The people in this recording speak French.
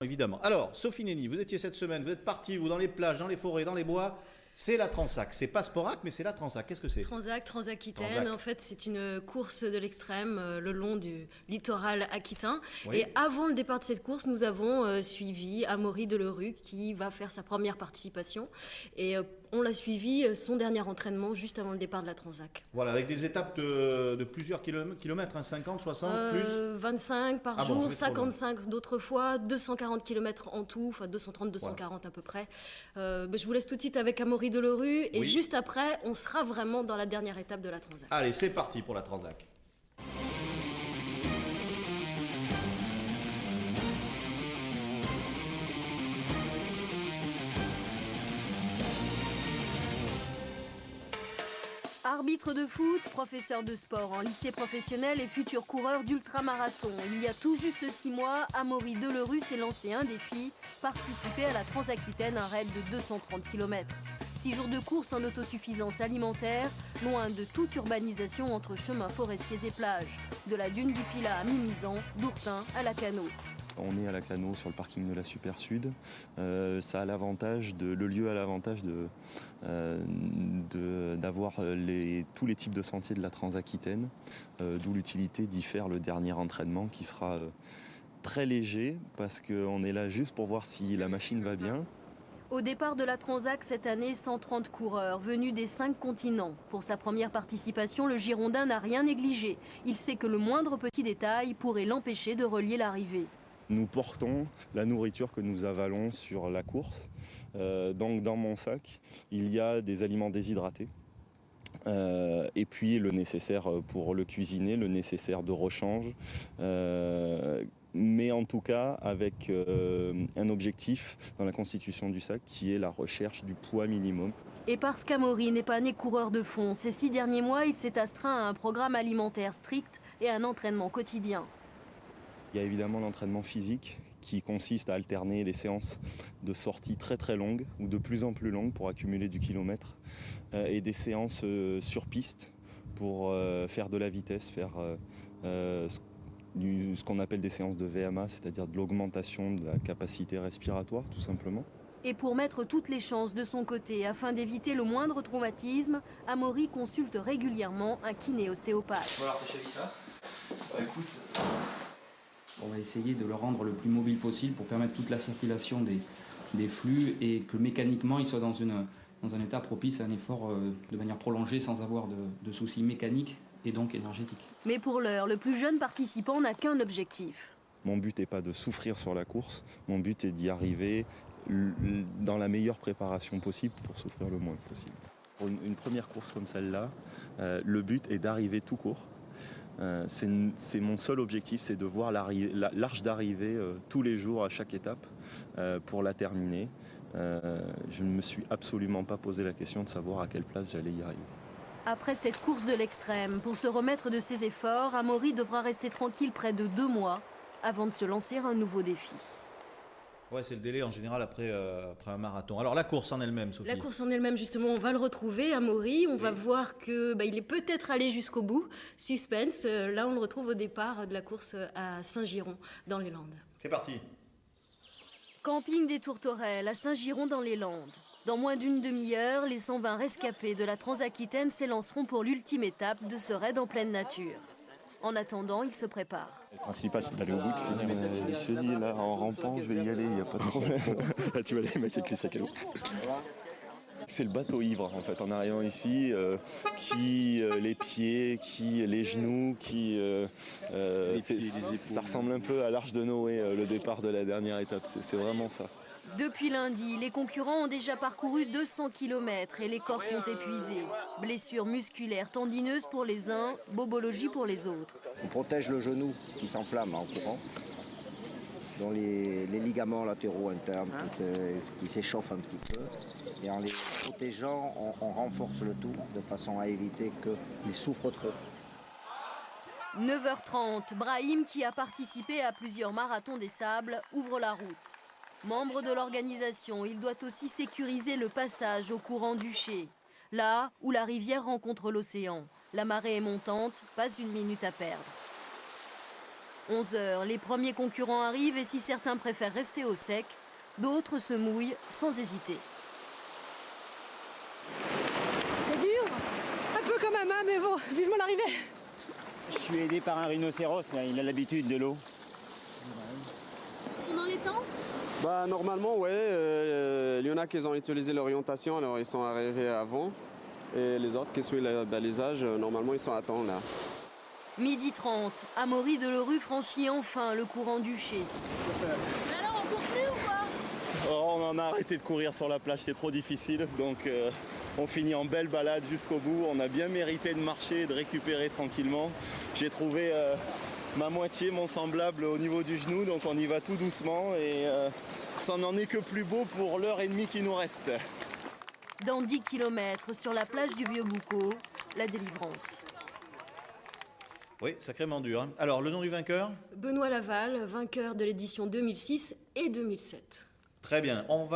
Évidemment. Alors, Sophie Néni, vous étiez cette semaine, vous êtes partie, vous, dans les plages, dans les forêts, dans les bois. C'est la Transac. C'est pas Sporac, mais c'est la Transac. Qu'est-ce que c'est? Transaquitaine, Transac. en fait, c'est une course de l'extrême le long du littoral aquitain. Oui. Et avant le départ de cette course, nous avons suivi Amaury Delerue qui va faire sa première participation. Et on l'a suivi, son dernier entraînement, juste avant le départ de la Transac. Voilà, avec des étapes de plusieurs kilomètres, hein, 50, 60, plus 25 par Ah bon, jour, je vais trop 55 d'autres fois, 240 km en tout, enfin 230, 240 à peu près. Je vous laisse tout de suite avec Amaury Delerue et Oui. juste après, on sera vraiment dans la dernière étape de la Transac. Allez, c'est parti pour la Transac. Arbitre de foot, professeur de sport en lycée professionnel et futur coureur d'ultramarathon. Il y a tout juste 6 mois, Amaury Delerue s'est lancé un défi, participer à la Transaquitaine, un raid de 230 km. 6 jours de course en autosuffisance alimentaire, loin de toute urbanisation entre chemins forestiers et plages. De la dune du Pilat à Mimizan, d'Ourtin à Lacanau. On est à Lacanau sur le parking de la Super Sud. Ça a l'avantage le lieu a l'avantage d'avoir tous les types de sentiers de la Transaquitaine, d'où l'utilité d'y faire le dernier entraînement qui sera très léger parce qu'on est là juste pour voir si la machine va bien. Au départ de la Transac cette année, 130 coureurs venus des 5 continents. Pour sa première participation, le Girondin n'a rien négligé. Il sait que le moindre petit détail pourrait l'empêcher de relier l'arrivée. Nous portons la nourriture que nous avalons sur la course. Donc dans mon sac, il y a des aliments déshydratés. Et puis le nécessaire pour le cuisiner, le nécessaire de rechange. Mais en tout cas avec un objectif dans la constitution du sac qui est la recherche du poids minimum. Et parce qu'Amaury n'est pas né coureur de fond, ces 6 derniers mois, il s'est astreint à un programme alimentaire strict et à un entraînement quotidien. Il y a évidemment l'entraînement physique qui consiste à alterner des séances de sortie très très longues ou de plus en plus longues pour accumuler du kilomètre et des séances sur piste pour faire de la vitesse, faire ce qu'on appelle des séances de VMA, c'est-à-dire de l'augmentation de la capacité respiratoire tout simplement. Et pour mettre toutes les chances de son côté afin d'éviter le moindre traumatisme, Amaury consulte régulièrement un kiné-ostéopathe. Voilà, tes chevilles, ça va ? Écoute, on va essayer de le rendre le plus mobile possible pour permettre toute la circulation des flux et que mécaniquement il soit dans un état propice à un effort de manière prolongée sans avoir de soucis mécaniques et donc énergétiques. Mais pour l'heure, le plus jeune participant n'a qu'un objectif. Mon but n'est pas de souffrir sur la course, mon but est d'y arriver dans la meilleure préparation possible pour souffrir le moins possible. Pour une première course comme celle-là, le but est d'arriver tout court. C'est mon seul objectif, c'est de voir l'arche d'arrivée tous les jours à chaque étape pour la terminer. Je ne me suis absolument pas posé la question de savoir à quelle place j'allais y arriver. Après cette course de l'extrême, pour se remettre de ses efforts, Amaury devra rester tranquille près de 2 mois avant de se lancer un nouveau défi. Ouais, c'est le délai en général après un marathon. Alors la course en elle-même, Sophie. La course en elle-même, justement, on va le retrouver, Amaury. On va voir que il est peut-être allé jusqu'au bout. Suspense. Là, on le retrouve au départ de la course à Saint-Giron, dans les Landes. C'est parti. Camping des Tourterelles à Saint-Giron, dans les Landes. Dans moins d'une demi-heure, les 120 rescapés de la Transaquitaine s'élanceront pour l'ultime étape de ce raid en pleine nature. En attendant, ils se préparent. Le principal, c'est d'aller au bout, de finir. Je te dis, là, en rampant, je vais y aller, il n'y a pas de problème. Là, tu vas aller mettre les sacs à dos. C'est le bateau ivre, en fait, en arrivant ici, les pieds, les genoux, ça ressemble un peu à l'Arche de Noé, le départ de la dernière étape, c'est vraiment ça. Depuis lundi, les concurrents ont déjà parcouru 200 km et les corps sont épuisés. Blessures musculaires tendineuses pour les uns, bobologie pour les autres. On protège le genou qui s'enflamme en courant, dont les ligaments latéraux internes qui s'échauffent un petit peu. Et en les protégeant, on renforce le tout de façon à éviter qu'ils souffrent trop. 9h30, Brahim, qui a participé à plusieurs marathons des sables, ouvre la route. Membre de l'organisation, il doit aussi sécuriser le passage au courant du Ché, là où la rivière rencontre l'océan. La marée est montante, pas une minute à perdre. 11h, les premiers concurrents arrivent et si certains préfèrent rester au sec, d'autres se mouillent sans hésiter. C'est dur, un peu quand même, hein, mais bon, vivement l'arrivée. Je suis aidé par un rhinocéros, mais il a l'habitude de l'eau. Ils sont dans les temps? Bah, normalement, ouais. Il y en a qui ont utilisé l'orientation, alors ils sont arrivés avant. Et les autres qui suivent le balisage, normalement, ils sont à temps là. 12h30, Amaury Delerue franchit enfin le courant du Ché. Mais alors on court plus ou quoi? Oh, on en a arrêté de courir sur la plage, c'est trop difficile. Donc on finit en belle balade jusqu'au bout. On a bien mérité de marcher et de récupérer tranquillement. J'ai trouvé ma moitié, mon semblable au niveau du genou, donc on y va tout doucement et ça n'en est que plus beau pour l'heure et demie qui nous reste. Dans 10 km sur la plage du Vieux-Boucau, la délivrance. Oui, sacrément dur. Hein. Alors, le nom du vainqueur? Benoît Laval, vainqueur de l'édition 2006 et 2007. Très bien, on va...